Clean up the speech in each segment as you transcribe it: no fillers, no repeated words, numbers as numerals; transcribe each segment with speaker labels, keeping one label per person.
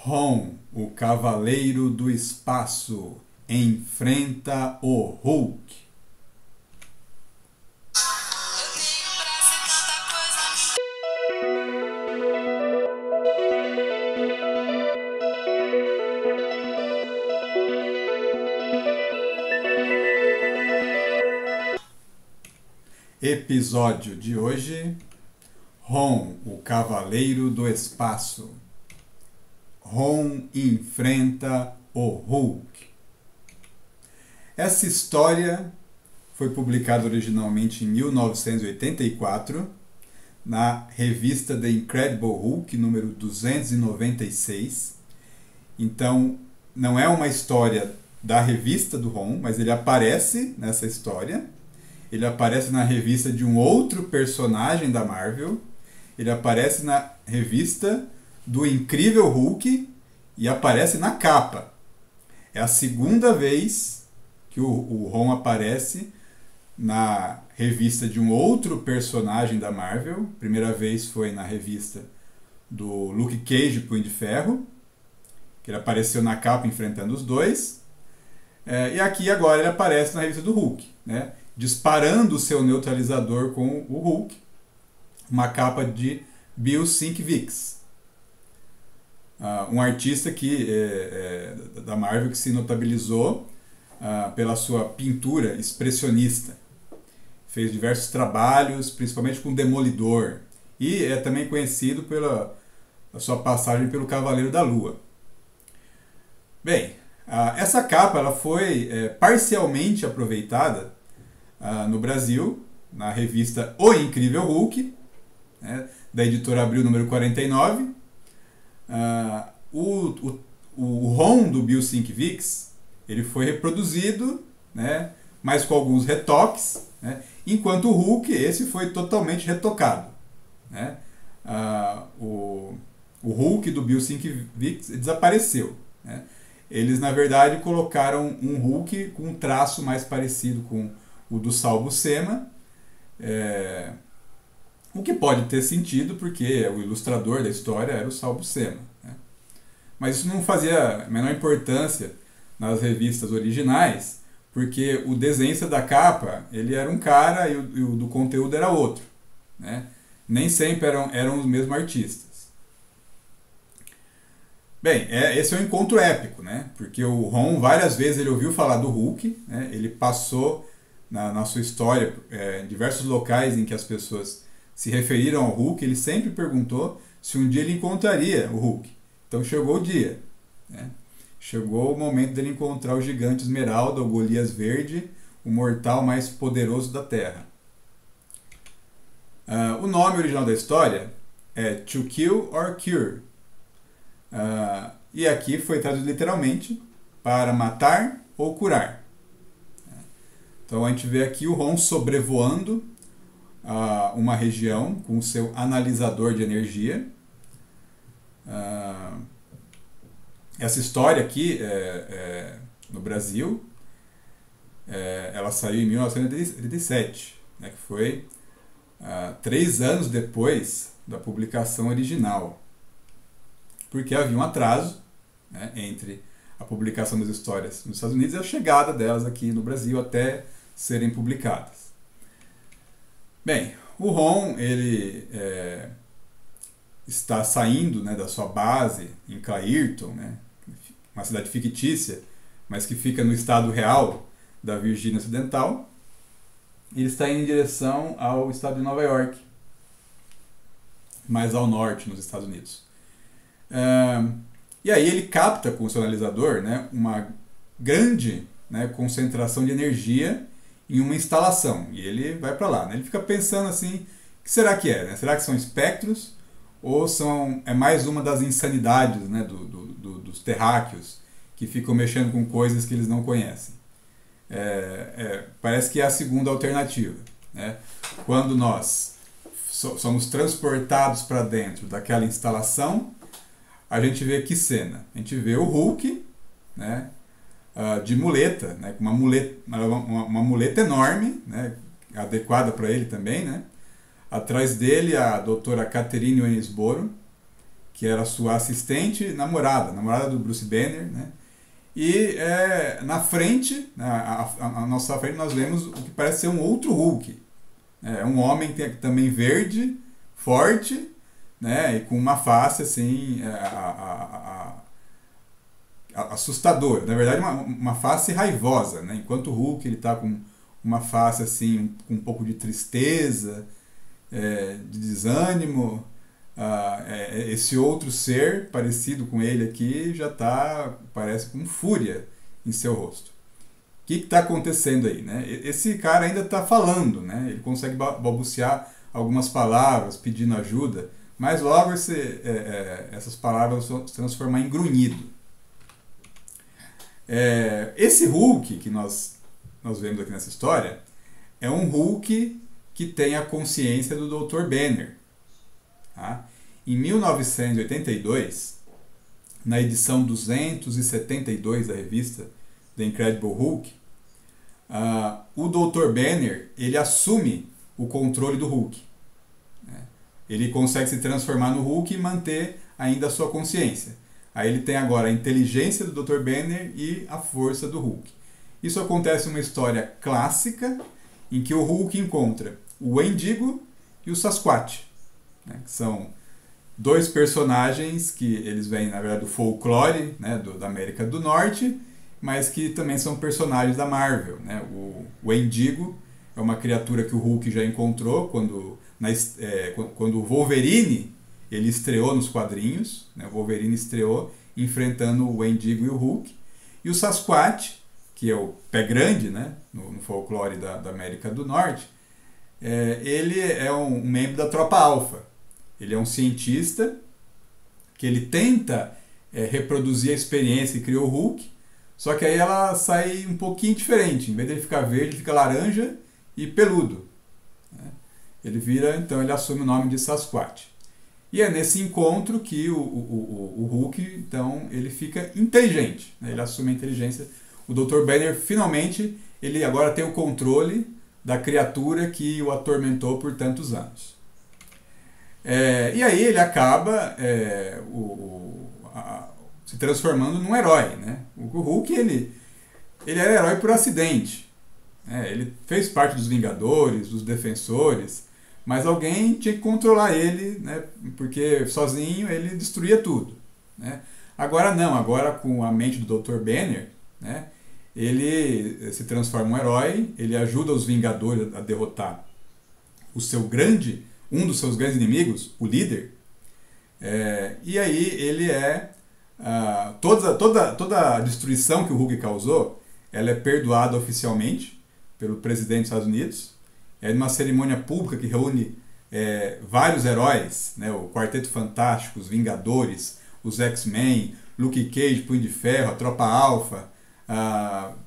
Speaker 1: Ron, o Cavaleiro do Espaço, enfrenta o Hulk. Episódio de hoje: Ron, o Cavaleiro do Espaço. Ron enfrenta o Hulk. Essa história foi publicada originalmente em 1984 na revista The Incredible Hulk, número 296. Então, não é uma história da revista do Ron, mas ele aparece nessa história. Ele aparece na revista de um outro personagem da Marvel. Ele aparece na revista do Incrível Hulk e aparece na capa. É a segunda vez que o Ron aparece na revista de um outro personagem da Marvel. A primeira vez foi na revista do Luke Cage, Punho de Ferro, que ele apareceu na capa enfrentando os dois. E aqui agora ele aparece na revista do Hulk, né? Disparando o seu neutralizador com o Hulk, uma capa de Bill Sienkiewicz, um artista da Marvel que se notabilizou pela sua pintura expressionista. Fez diversos trabalhos, principalmente com Demolidor, e é também conhecido pela sua passagem pelo Cavaleiro da Lua. Bem, essa capa ela foi parcialmente aproveitada no Brasil, na revista O Incrível Hulk, né, da editora Abril, número 49. O Ron do Bill Sienkiewicz ele foi reproduzido, né, mas com alguns retoques, né, enquanto o Hulk esse foi totalmente retocado, né. O Hulk do Bill Sienkiewicz desapareceu, né. Eles, na verdade, colocaram um Hulk com um traço mais parecido com o do Sal Buscema, o que pode ter sentido, porque o ilustrador da história era o Sal Buscema, né? Mas isso não fazia a menor importância nas revistas originais, porque o desenhista da capa ele era um cara e o do conteúdo era outro, né? Nem sempre eram os mesmos artistas. Bem, esse é um encontro épico, né? Porque o Ron várias vezes ele ouviu falar do Hulk, né? Ele passou na sua história em diversos locais em que as pessoas se referiram ao Hulk. Ele sempre perguntou se um dia ele encontraria o Hulk. Então chegou o dia, né? Chegou o momento dele encontrar o gigante Esmeralda, o Golias Verde, o mortal mais poderoso da Terra. O nome original da história é To Kill or Cure. E aqui foi traduzido literalmente para matar ou curar. Então a gente vê aqui o Ron sobrevoando uma região com o seu analisador de energia. Essa história aqui no Brasil, ela saiu em 1987, né, que foi 3 anos depois da publicação original, porque havia um atraso, né, entre a publicação das histórias nos Estados Unidos e a chegada delas aqui no Brasil até serem publicadas. Bem, o Ron ele está saindo, né, da sua base em Clairton, né, uma cidade fictícia, mas que fica no estado real da Virgínia Ocidental. Ele está indo em direção ao estado de Nova York, mais ao norte nos Estados Unidos. E aí ele capta com o seu analisador, né, uma grande, né, concentração de energia em uma instalação, e ele vai para lá, né? Ele fica pensando assim, o que será que é, né? Será que são espectros ou é mais uma das insanidades, né, dos terráqueos que ficam mexendo com coisas que eles não conhecem? Parece que é a segunda alternativa, né? Quando nós somos transportados para dentro daquela instalação, a gente vê que cena? A gente vê o Hulk, né, de muleta, né, com uma muleta enorme, né, adequada para ele também, né? Atrás dele a doutora Catherine Ionesboro, que era sua assistente namorada do Bruce Banner, né? E na frente, a nossa frente, nós vemos o que parece ser um outro Hulk. É um homem também verde, forte, né? E com uma face assim assustadora. Na verdade, uma face raivosa, né? Enquanto o Hulk ele está com uma face assim, com um pouco de tristeza, de desânimo. Esse outro ser parecido com ele aqui já parece com fúria em seu rosto. O que está acontecendo aí, né? Esse cara ainda está falando, né? Ele consegue balbuciar algumas palavras pedindo ajuda, mas logo essas palavras vão se transformar em grunhido. Esse Hulk que nós vemos aqui nessa história é um Hulk que tem a consciência do Dr. Banner. Tá? Em 1982, na edição 272 da revista The Incredible Hulk, o Dr. Banner ele assume o controle do Hulk. Né? Ele consegue se transformar no Hulk e manter ainda a sua consciência. Aí ele tem agora a inteligência do Dr. Banner e a força do Hulk. Isso acontece em uma história clássica em que o Hulk encontra o Wendigo e o Sasquatch, né, que são dois personagens que eles vêm, na verdade, do folclore, né, da América do Norte, mas que também são personagens da Marvel. Né? O Wendigo é uma criatura que o Hulk já encontrou quando o Wolverine ele estreou nos quadrinhos. Né? O Wolverine estreou enfrentando o Wendigo e o Hulk. E o Sasquatch, que é o pé grande, né, no folclore da América do Norte, ele é um membro da Tropa Alpha. Ele é um cientista que ele tenta reproduzir a experiência que criou o Hulk, só que aí ela sai um pouquinho diferente. Em vez de ele ficar verde, ele fica laranja e peludo. Né? Ele assume o nome de Sasquatch. E é nesse encontro que o Hulk, então, ele fica inteligente. Né? Ele assume a inteligência. O Dr. Banner, finalmente, ele agora tem o controle da criatura que o atormentou por tantos anos. E aí ele acaba se transformando num herói. Né? O Hulk ele era herói por acidente. Ele fez parte dos Vingadores, dos Defensores, mas alguém tinha que controlar ele, né? Porque sozinho ele destruía tudo. Né? Agora não, agora com a mente do Dr. Banner, né? Ele se transforma em um herói, ele ajuda os Vingadores a derrotar um dos seus grandes inimigos, o líder. E aí ele toda a destruição que o Hulk causou, ela é perdoada oficialmente pelo presidente dos Estados Unidos. É uma cerimônia pública que reúne vários heróis, né? O Quarteto Fantástico, os Vingadores, os X-Men, Luke Cage, Punho de Ferro, a Tropa Alpha.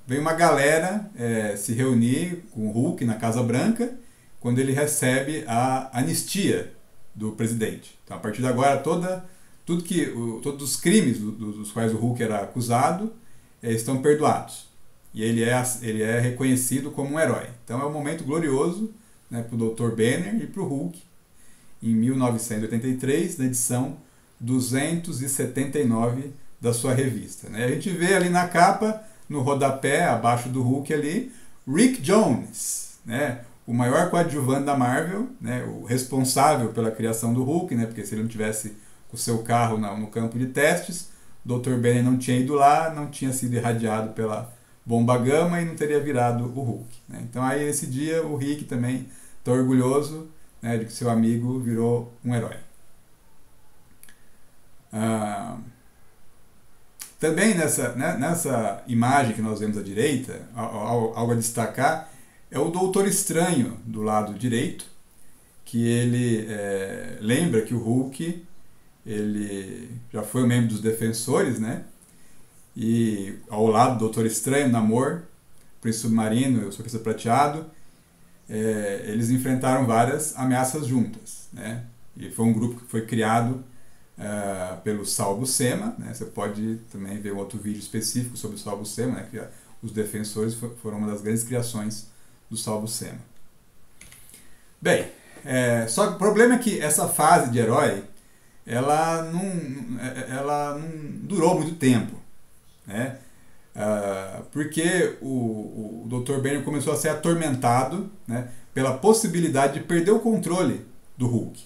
Speaker 1: Vem uma galera se reunir com o Hulk na Casa Branca quando ele recebe a anistia do presidente. Então, a partir de agora, todos os crimes dos quais o Hulk era acusado estão perdoados. E ele é reconhecido como um herói. Então é um momento glorioso, né, para o Dr. Banner e para o Hulk, em 1983, na edição 279 da sua revista. Né? A gente vê ali na capa, no rodapé, abaixo do Hulk ali, Rick Jones, né? O maior coadjuvante da Marvel, né? O responsável pela criação do Hulk, né? Porque se ele não tivesse o seu carro no campo de testes, o Dr. Banner não tinha ido lá, não tinha sido irradiado pela bomba gama e não teria virado o Hulk. Né? Então aí esse dia o Rick também está orgulhoso, né, de que seu amigo virou um herói. Também nessa imagem que nós vemos à direita, algo a destacar é o Doutor Estranho do lado direito, que ele lembra que o Hulk ele já foi um membro dos Defensores, né? E ao lado do Doutor Estranho, Namor, Príncipe Submarino e o Surfista Prateado, eles enfrentaram várias ameaças juntas, né? E foi um grupo que foi criado pelo Sal Buscema, né? Você pode também ver um outro vídeo específico sobre o Sal Buscema, né? Que os Defensores foram uma das grandes criações do Sal Buscema. Bem, só que o problema é que essa fase de herói ela não durou muito tempo, né? Porque o Dr. Banner começou a ser atormentado, né, pela possibilidade de perder o controle do Hulk.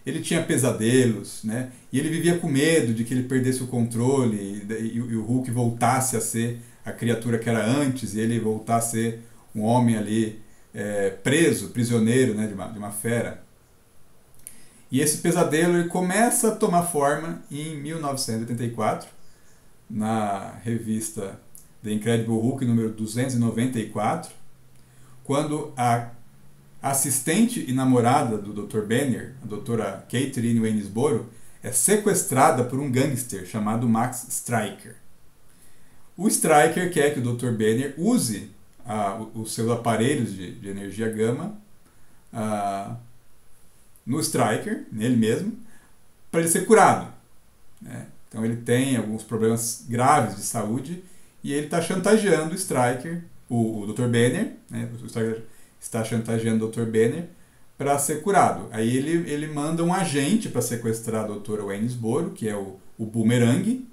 Speaker 1: Ele tinha pesadelos, né, e ele vivia com medo de que ele perdesse o controle e o Hulk voltasse a ser a criatura que era antes e ele voltasse a ser um homem ali preso, prisioneiro, né, de uma fera. E esse pesadelo ele começa a tomar forma em 1984, na revista The Incredible Hulk número 294, quando a assistente e namorada do Dr. Banner, a doutora Catherine Waynesboro, é sequestrada por um gangster chamado Max Stryker. O Stryker quer que o Dr. Banner use os seus aparelhos de energia gama no Stryker, nele mesmo, para ele ser curado, né? Então ele tem alguns problemas graves de saúde e ele está chantageando o Stryker, o Dr. Banner, né? O Stryker está chantageando o Dr. Banner para ser curado. Aí ele manda um agente para sequestrar a Dra. Waynesboro, que é o Boomerang,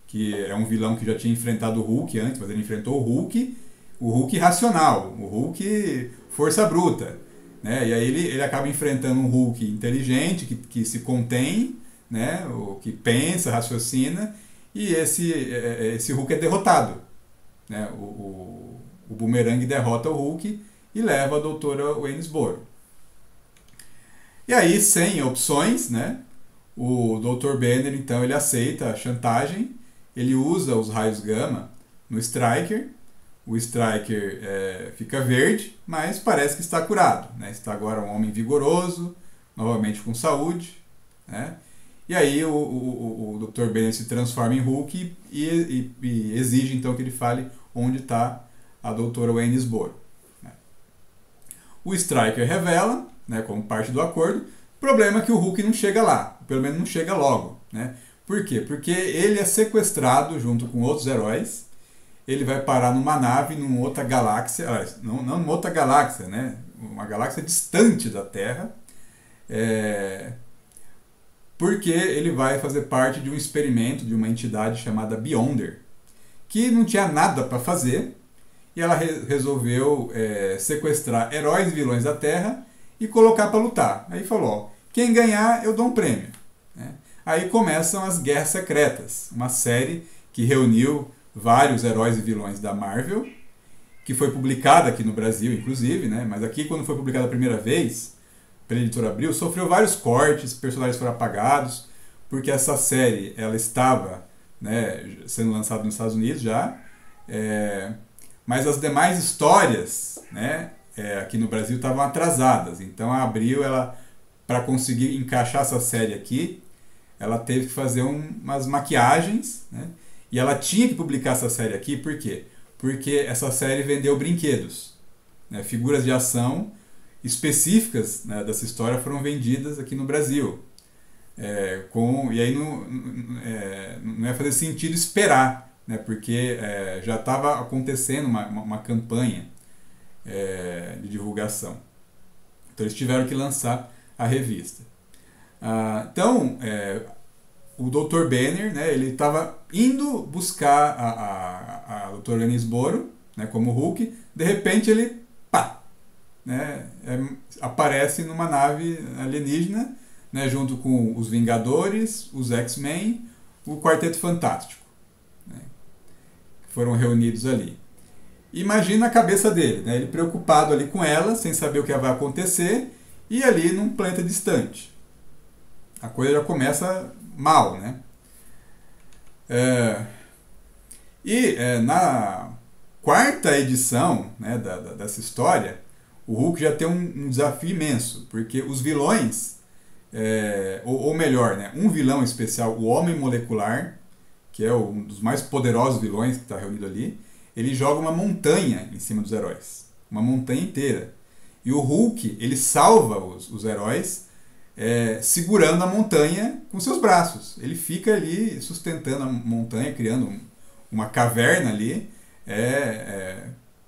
Speaker 1: que é um vilão que já tinha enfrentado o Hulk antes, mas ele enfrentou o Hulk racional, o Hulk força bruta, né? E aí ele acaba enfrentando um Hulk inteligente, que se contém, né? O que pensa, raciocina, e esse Hulk é derrotado, né? O Boomerang derrota o Hulk e leva a doutora Waynesboro. E aí, sem opções, né? O Dr. Banner, então, ele aceita a chantagem, ele usa os raios gama no Stryker, o Stryker fica verde, mas parece que está curado, né? Está agora um homem vigoroso, novamente com saúde, né? E aí o Dr. Banner se transforma em Hulk e exige então que ele fale onde está a doutora Waynesboro, né? O Stryker revela, né, como parte do acordo, o problema é que o Hulk não chega lá, pelo menos não chega logo, né? Por quê? Porque ele é sequestrado junto com outros heróis, ele vai parar numa nave numa outra galáxia, não numa outra galáxia, né? Uma galáxia distante da Terra, porque ele vai fazer parte de um experimento de uma entidade chamada Beyonder, que não tinha nada para fazer, e ela resolveu sequestrar heróis e vilões da Terra e colocar para lutar. Aí falou, ó, quem ganhar eu dou um prêmio, né? Aí começam as Guerras Secretas, uma série que reuniu vários heróis e vilões da Marvel, que foi publicada aqui no Brasil, inclusive, né? Mas aqui, quando foi publicada a primeira vez, pela editora Abril, sofreu vários cortes, personagens foram apagados, porque essa série ela estava, né, sendo lançada nos Estados Unidos já, mas as demais histórias, né, aqui no Brasil estavam atrasadas. Então a Abril, para conseguir encaixar essa série aqui, ela teve que fazer umas maquiagens, né? E ela tinha que publicar essa série aqui, por quê? Porque essa série vendeu brinquedos, né? Figuras de ação específicas, né, dessa história foram vendidas aqui no Brasil. E aí não ia fazer sentido esperar, né? Porque já estava acontecendo uma campanha de divulgação. Então eles tiveram que lançar a revista. O Dr. Banner, né, ele estava indo buscar a Dra. Waynesboro, né, como Hulk, de repente ele né, aparece numa nave alienígena, né, junto com os Vingadores, os X-Men, o Quarteto Fantástico, né, que foram reunidos ali. Imagina a cabeça dele, né, ele preocupado ali com ela, sem saber o que vai acontecer, e ali num planeta distante. A coisa já começa mal, né? Na quarta edição, né, dessa história, o Hulk já tem um desafio imenso, porque os vilões, ou melhor, né, um vilão especial, o Homem Molecular, que é um dos mais poderosos vilões que está reunido ali, ele joga uma montanha em cima dos heróis, uma montanha inteira. E o Hulk, ele salva os heróis segurando a montanha com seus braços. Ele fica ali sustentando a montanha, criando uma caverna ali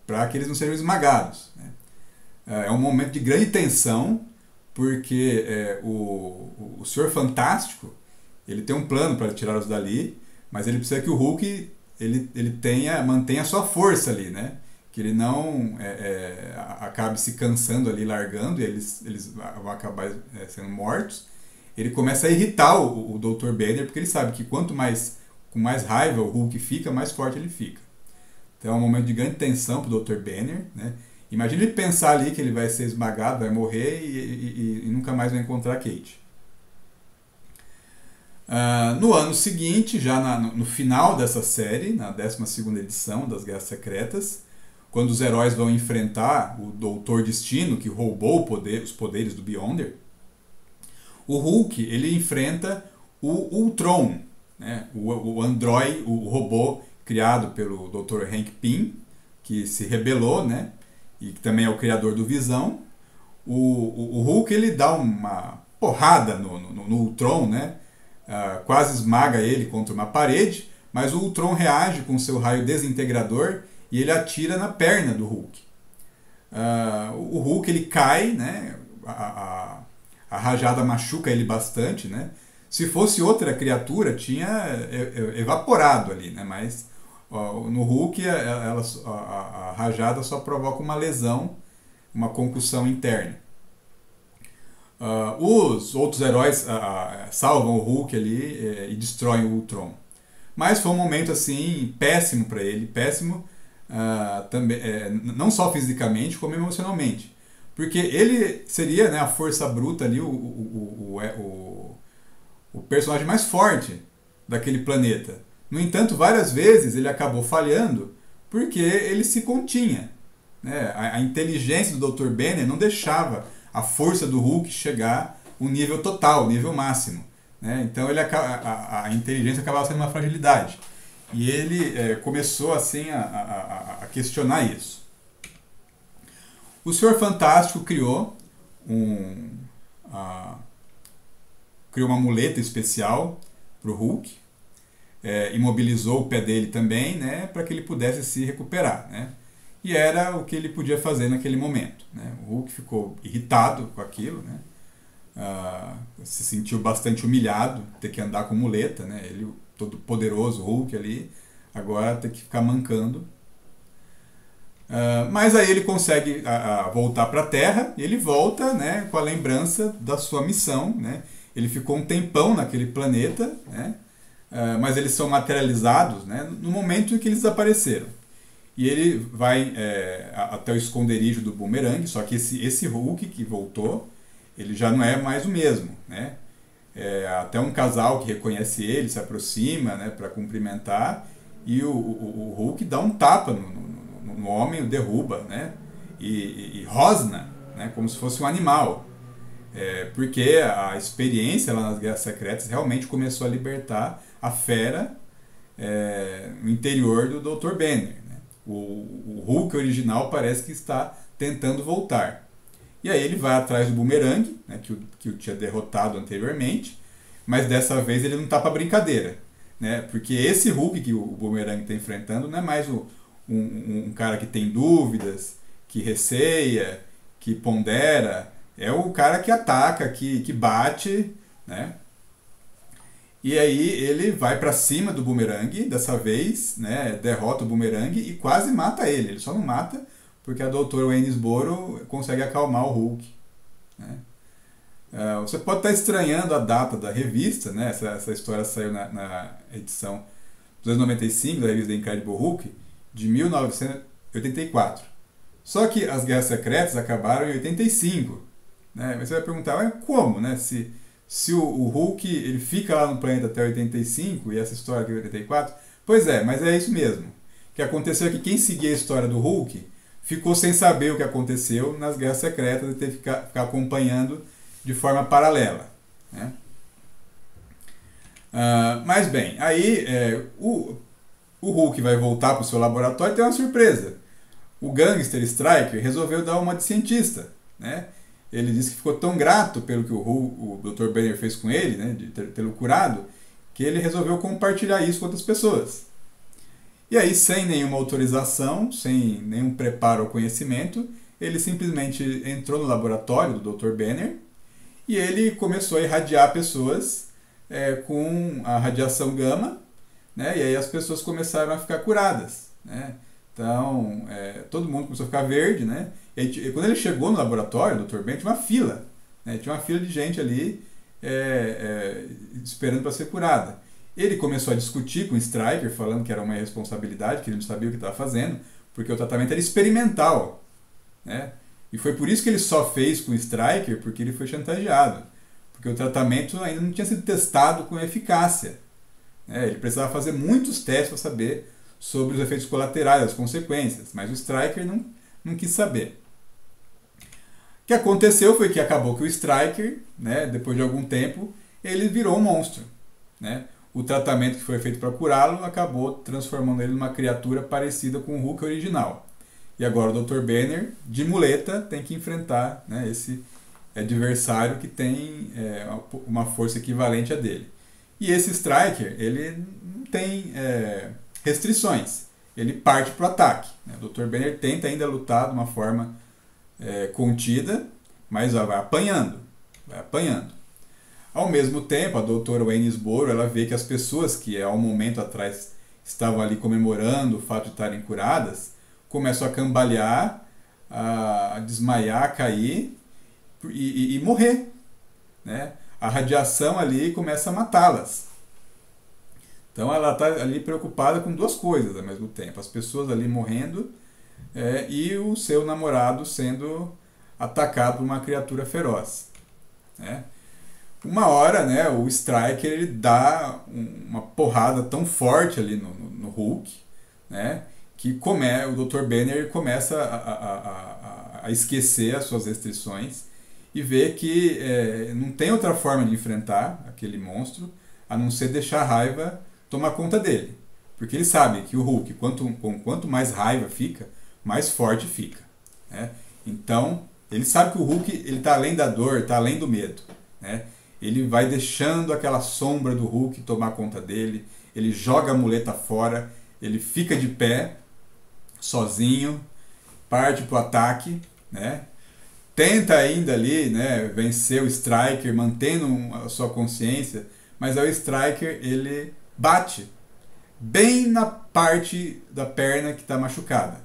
Speaker 1: para que eles não sejam esmagados, né? É um momento de grande tensão, porque o Senhor Fantástico ele tem um plano para tirá-los dali, mas ele precisa que o Hulk mantenha a sua força ali, né? Que ele não acabe se cansando ali, largando, e eles vão acabar sendo mortos. Ele começa a irritar o Dr. Banner, porque ele sabe que com mais raiva o Hulk fica, mais forte ele fica. Então é um momento de grande tensão para o Dr. Banner, né? Imagina ele pensar ali que ele vai ser esmagado, vai morrer e nunca mais vai encontrar a Kate. No ano seguinte, já no final dessa série, na 12ª edição das Guerras Secretas, quando os heróis vão enfrentar o Doutor Destino, que roubou os poderes do Beyonder, o Hulk ele enfrenta o Ultron, né? o android, o robô criado pelo Dr. Hank Pym, que se rebelou, né? E que também é o criador do Visão. O Hulk ele dá uma porrada no Ultron, né? Quase esmaga ele contra uma parede, mas o Ultron reage com seu raio desintegrador e ele atira na perna do Hulk. O Hulk ele cai, né? A rajada machuca ele bastante, né? Se fosse outra criatura, tinha evaporado ali, né? Mas no Hulk a rajada só provoca uma lesão, uma concussão interna. Os outros heróis salvam o Hulk ali e destroem o Ultron. Mas foi um momento assim péssimo para ele, péssimo também, não só fisicamente como emocionalmente, porque ele seria, né, a força bruta ali, o personagem mais forte daquele planeta. No entanto, várias vezes ele acabou falhando porque ele se continha, né? A inteligência do Dr. Banner não deixava a força do Hulk chegar ao nível total, nível máximo, né? Então a inteligência acabava sendo uma fragilidade. E ele começou assim a questionar isso. O Senhor Fantástico criou uma muleta especial para o Hulk, imobilizou o pé dele também, né, para que ele pudesse se recuperar, né? E era o que ele podia fazer naquele momento, né? O Hulk ficou irritado com aquilo, né? Se sentiu bastante humilhado, ter que andar com muleta, né? Ele, todo poderoso Hulk ali, agora tem que ficar mancando. Mas aí ele consegue voltar para a Terra, e ele volta, né, com a lembrança da sua missão, né? Ele ficou um tempão naquele planeta, né? Mas eles são materializados, né, no momento em que eles desapareceram. E ele vai até o esconderijo do Boomerang, só que esse Hulk que voltou, ele já não é mais o mesmo, né? Até um casal que reconhece ele se aproxima, né, para cumprimentar, e o Hulk dá um tapa no homem, o derruba, né? E rosna, né, como se fosse um animal. Porque a experiência lá nas Guerras Secretas realmente começou a libertar a fera no interior do Dr. Banner, né? O Hulk original parece que está tentando voltar. E aí ele vai atrás do Boomerang, né, que o tinha derrotado anteriormente, mas dessa vez ele não está para brincadeira, né? Porque esse Hulk que o Boomerang está enfrentando não é mais um cara que tem dúvidas, que receia, que pondera. É o cara que ataca, que bate, né? E aí ele vai para cima do Boomerang, dessa vez, né, derrota o Boomerang e quase mata ele. Ele só não mata porque a Dra. Waynesboro consegue acalmar o Hulk, né? Você pode estar estranhando a data da revista, né? Essa história saiu na edição 295 da revista The Incredible Hulk, de 1984. Só que as Guerras Secretas acabaram em 85. Né? Mas você vai perguntar, mas como, né? Se o Hulk ele fica lá no planeta até 85 e essa história aqui é 84, pois é, mas é isso mesmo. O que aconteceu é que quem seguia a história do Hulk ficou sem saber o que aconteceu nas Guerras Secretas e teve que ficar acompanhando de forma paralela, né? Mas bem, aí o Hulk vai voltar para o seu laboratório e tem uma surpresa. O Gangster Striker resolveu dar uma de cientista, né? Ele disse que ficou tão grato pelo que o Dr. Banner fez com ele, né, de tê-lo curado, que ele resolveu compartilhar isso com outras pessoas. E aí, sem nenhuma autorização, sem nenhum preparo ou conhecimento, ele simplesmente entrou no laboratório do Dr. Banner e ele começou a irradiar pessoas com a radiação gama, né? E aí as pessoas começaram a ficar curadas, né? Então, todo mundo começou a ficar verde, né? E quando ele chegou no laboratório, o Dr. Ben, tinha uma fila, né? Tinha uma fila de gente ali esperando para ser curada. Ele começou a discutir com o Stryker, falando que era uma irresponsabilidade, que ele não sabia o que estava fazendo, porque o tratamento era experimental, né? E foi por isso que ele só fez com o Stryker, porque ele foi chantageado. Porque o tratamento ainda não tinha sido testado com eficácia, né? Ele precisava fazer muitos testes para saber sobre os efeitos colaterais, as consequências, mas o Stryker não quis saber. O que aconteceu foi que acabou que o Stryker, né, depois de algum tempo, ele virou um monstro, né? O tratamento que foi feito para curá-lo acabou transformando ele numa criatura parecida com o Hulk original. E agora o Dr. Banner, de muleta, tem que enfrentar, né, esse adversário que tem uma força equivalente a dele. E esse Stryker, ele não tem restrições. Ele parte para o ataque, né? O Dr. Banner tenta ainda lutar de uma forma contida, mas vai apanhando, vai apanhando. Ao mesmo tempo, a doutora Waynesboro, ela vê que as pessoas que há um momento atrás estavam ali comemorando o fato de estarem curadas, começam a cambalear, a desmaiar, a cair e morrer, né? A radiação ali começa a matá-las. Então ela está ali preocupada com duas coisas ao mesmo tempo. As pessoas ali morrendo e o seu namorado sendo atacado por uma criatura feroz, né? Uma hora, né, o Stryker ele dá uma porrada tão forte ali no Hulk, né, que o Dr. Banner começa a esquecer as suas restrições e vê que não tem outra forma de enfrentar aquele monstro a não ser deixar a raiva tomar conta dele. Porque ele sabe que o Hulk, quanto mais raiva fica, mais forte fica, né? Então, ele sabe que o Hulk está além da dor, está além do medo, né? Ele vai deixando aquela sombra do Hulk tomar conta dele, ele joga a muleta fora, ele fica de pé, sozinho, parte para o ataque, né? Tenta ainda ali, né, vencer o Stryker, mantendo a sua consciência, mas aí o Stryker ele bate bem na parte da perna que está machucada,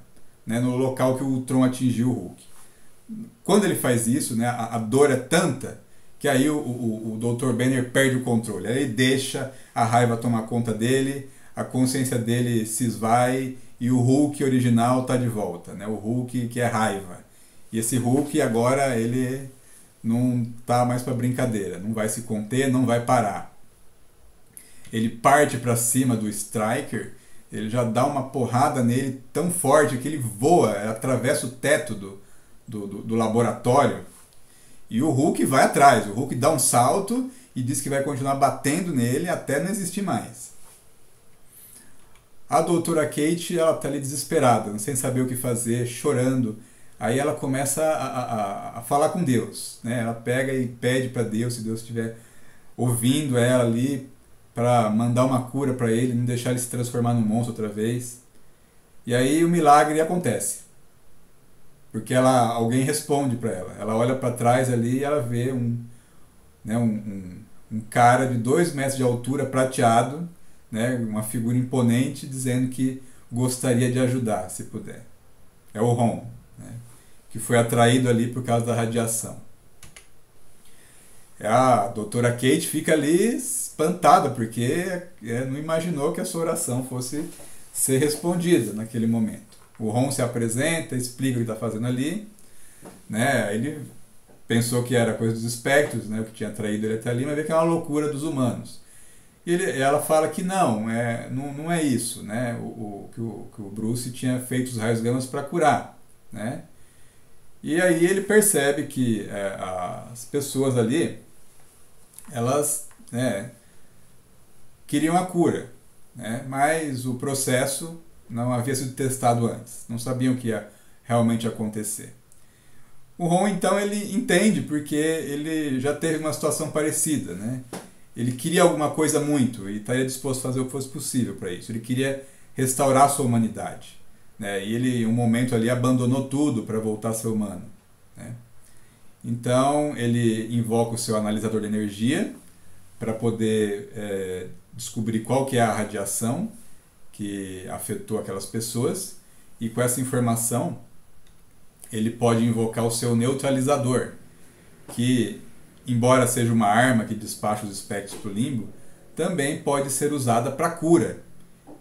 Speaker 1: né, no local que o Tron atingiu o Hulk. Quando ele faz isso, né, a dor é tanta que aí o Dr. Banner perde o controle. Aí ele deixa a raiva tomar conta dele, a consciência dele se esvai e o Hulk original está de volta, né, o Hulk que é raiva. E esse Hulk agora ele não tá mais para brincadeira, não vai se conter, não vai parar. Ele parte para cima do Stryker, ele já dá uma porrada nele tão forte que ele voa, atravessa o teto do laboratório. E o Hulk vai atrás, o Hulk dá um salto e diz que vai continuar batendo nele até não existir mais. A doutora Kate, ela tá ali desesperada, sem saber o que fazer, chorando. Aí ela começa a falar com Deus, né? Ela pega e pede para Deus, se Deus estiver ouvindo ela ali, para mandar uma cura para ele, não deixar ele se transformar num monstro outra vez. E aí o milagre acontece. Porque alguém responde para ela. Ela olha para trás ali e ela vê um cara de 2 metros de altura, prateado, né? Uma figura imponente, dizendo que gostaria de ajudar, se puder. É o Ron, né? Que foi atraído ali por causa da radiação. A doutora Kate fica ali espantada, porque não imaginou que a sua oração fosse ser respondida naquele momento. O Ron se apresenta, explica o que está fazendo ali, né? Ele pensou que era coisa dos espectros, né? O que tinha atraído ele até ali, mas vê que é uma loucura dos humanos. Ela fala que não é isso, né? Que o Bruce tinha feito os raios gamas para curar, né? E aí ele percebe que as pessoas ali, elas, né, queriam a cura, né? Mas o processo não havia sido testado antes, não sabiam o que ia realmente acontecer. O Ron, então, ele entende, porque ele já teve uma situação parecida, né? Ele queria alguma coisa muito e estaria disposto a fazer o que fosse possível para isso. Ele queria restaurar a sua humanidade, né? E ele, em um momento ali, abandonou tudo para voltar a ser humano, né? Então, ele invoca o seu analisador de energia, para poder descobrir qual que é a radiação que afetou aquelas pessoas, e com essa informação ele pode invocar o seu neutralizador, que, embora seja uma arma que despacha os espectros para o limbo, também pode ser usada para cura.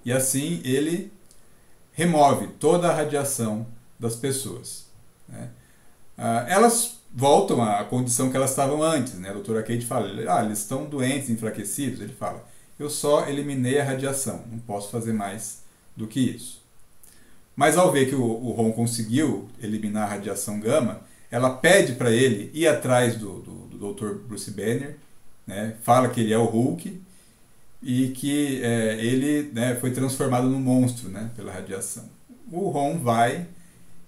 Speaker 1: E assim ele remove toda a radiação das pessoas, né? Elas voltam à condição que elas estavam antes, né? A doutora Kate fala, eles estão doentes, enfraquecidos. Ele fala, eu só eliminei a radiação, não posso fazer mais do que isso. Mas ao ver que o Ron conseguiu eliminar a radiação gama, ela pede para ele ir atrás do Dr. Bruce Banner, né? Fala que ele é o Hulk e que ele, né, foi transformado num monstro, né, pela radiação. O Ron vai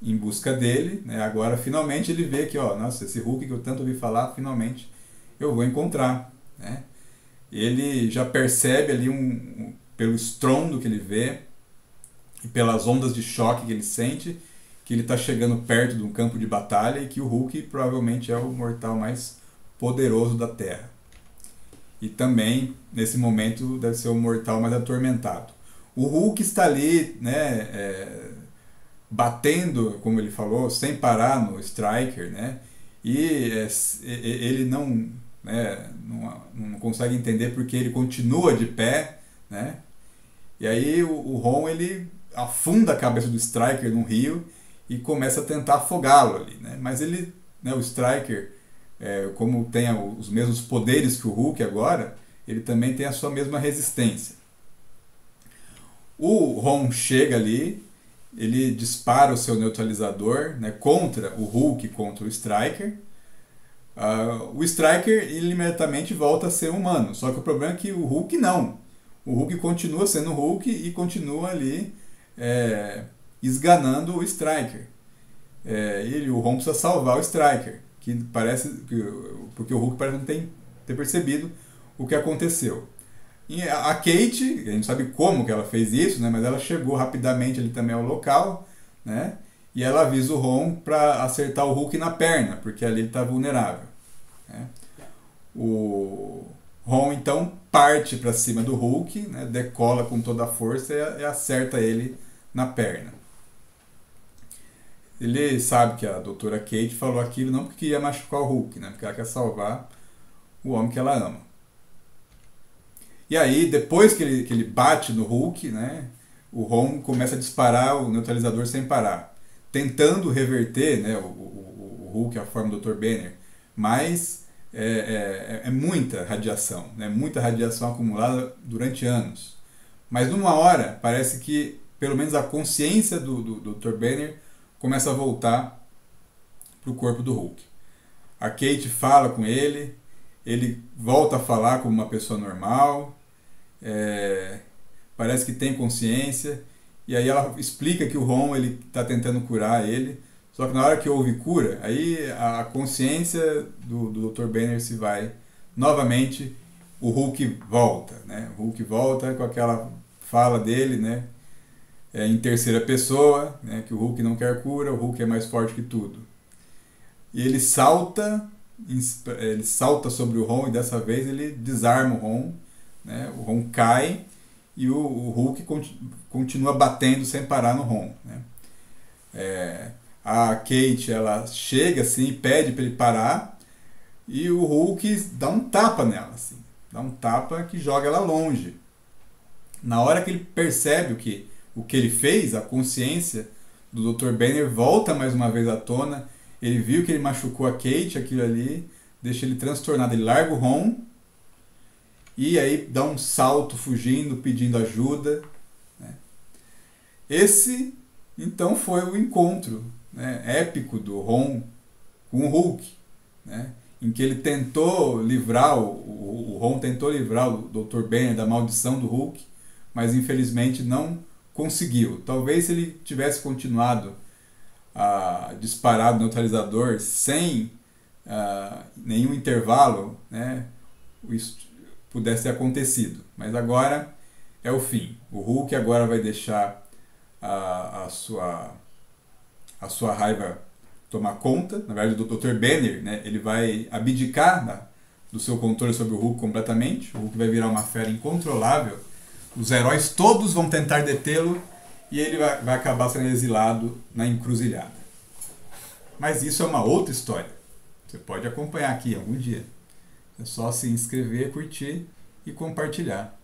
Speaker 1: em busca dele, né? Agora finalmente ele vê que, nossa, esse Hulk que eu tanto ouvi falar, finalmente eu vou encontrar, né? Ele já percebe ali pelo estrondo que ele vê e pelas ondas de choque que ele sente, que ele está chegando perto de um campo de batalha e que o Hulk provavelmente é o mortal mais poderoso da Terra. E também, nesse momento, deve ser o mortal mais atormentado. O Hulk está ali, né, batendo, como ele falou, sem parar no Stryker, né? E ele não consegue entender porque ele continua de pé, né? E aí o Ron, ele afunda a cabeça do Stryker num rio e começa a tentar afogá-lo ali, né? Mas ele, né, o Stryker, como tem os mesmos poderes que o Hulk agora, ele também tem a sua mesma resistência. O Ron chega ali, ele dispara o seu neutralizador, né, contra o Hulk, contra o Stryker. O Stryker, ele imediatamente volta a ser humano, só que o problema é que o Hulk não. O Hulk continua sendo Hulk e continua ali esganando o Stryker. O Ron precisa salvar o Stryker, porque o Hulk parece não ter percebido o que aconteceu. E a Kate, a gente sabe como que ela fez isso, né, mas ela chegou rapidamente ali também ao local, né, e ela avisa o Ron para acertar o Hulk na perna, porque ali ele está vulnerável, né. O Ron então parte para cima do Hulk, né, decola com toda a força e acerta ele na perna. Ele sabe que a doutora Kate falou aquilo não porque ia machucar o Hulk, né, porque ela quer salvar o homem que ela ama. E aí, depois que ele bate no Hulk, né, o Ron começa a disparar o neutralizador sem parar, tentando reverter, né, o Hulk, a forma do Dr. Banner, mas é muita radiação, né, muita radiação acumulada durante anos. Mas numa hora, parece que pelo menos a consciência do Dr. Banner começa a voltar para o corpo do Hulk. A Kate fala com ele volta a falar como uma pessoa normal, parece que tem consciência, e aí ela explica que o Ron está tentando curar ele, só que na hora que houve cura, aí a consciência do Dr. Banner se vai novamente, o Hulk volta, né? O Hulk volta com aquela fala dele, né, em terceira pessoa, né, que o Hulk não quer cura, o Hulk é mais forte que tudo. E ele salta sobre o Ron e dessa vez ele desarma o Ron, né? O Ron cai e o Hulk continua batendo sem parar no Ron, né? A Kate, ela chega assim, pede para ele parar e o Hulk dá um tapa nela, assim, dá um tapa que joga ela longe. Na hora que ele percebe o que ele fez, a consciência do Dr. Banner volta mais uma vez à tona. Ele viu que ele machucou a Kate, aquilo ali deixa ele transtornado. Ele larga o Ron e aí dá um salto fugindo, pedindo ajuda, né? Esse, então, foi o encontro, né, épico do Ron com o Hulk, né, em que ele tentou livrar, o Ron tentou livrar o Dr. Banner da maldição do Hulk, mas infelizmente não conseguiu. Talvez se ele tivesse continuado a disparar o neutralizador sem nenhum intervalo, né, isso pudesse ter acontecido. Mas agora é o fim. O Hulk agora vai deixar a sua raiva tomar conta. Na verdade, o Dr. Banner, né, ele vai abdicar do seu controle sobre o Hulk completamente. O Hulk vai virar uma fera incontrolável. Os heróis todos vão tentar detê-lo e ele vai acabar sendo exilado na encruzilhada. Mas isso é uma outra história. Você pode acompanhar aqui algum dia. É só se inscrever, curtir e compartilhar.